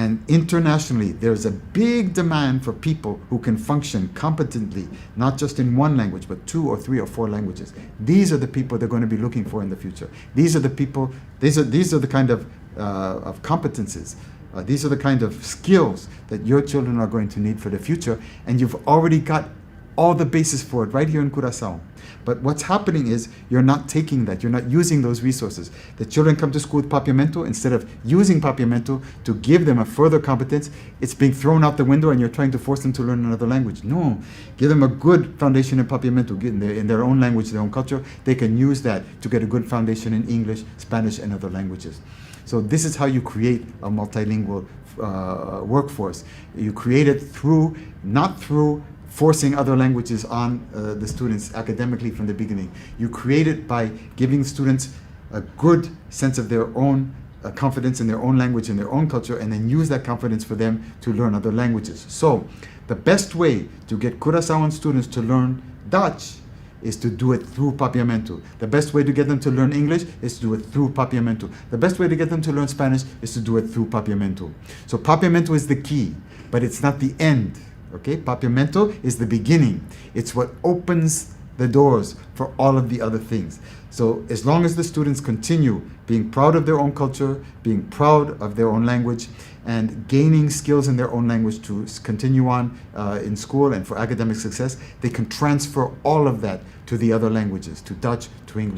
And internationally, there's a big demand for people who can function competently, not just in one language, but 2 or 3 or 4 languages. These are the people they're going to be looking for in the future. These are the people, these are the kind of competences. These are the kind of skills that your children are going to need for the future, and you've already got all the basis for it right here in Curaçao. But what's happening is you're not taking that, you're not using those resources. The children come to school with PAPIAMENTU. Instead of using PAPIAMENTU to give them a further competence, it's being thrown out the window and you're trying to force them to learn another language. No, give them a good foundation in PAPIAMENTU, in their own language, their own culture. They can use that to get a good foundation in English, Spanish, and other languages. So this is how you create a multilingual workforce. You create it through, not through forcing other languages on the students academically from the beginning. You create it by giving students a good sense of their own confidence in their own language and their own culture, and then use that confidence for them to learn other languages. So the best way to get Curaçaoan students to learn Dutch is to do it through PAPIAMENTU. The best way to get them to learn English is to do it through PAPIAMENTU. The best way to get them to learn Spanish is to do it through PAPIAMENTU. So PAPIAMENTU is the key, but it's not the end. Okay, PAPIAMENTU is the beginning. It's what opens the doors for all of the other things. So as long as the students continue being proud of their own culture, being proud of their own language, and gaining skills in their own language to continue on in school and for academic success, they can transfer all of that to the other languages, to Dutch, to English.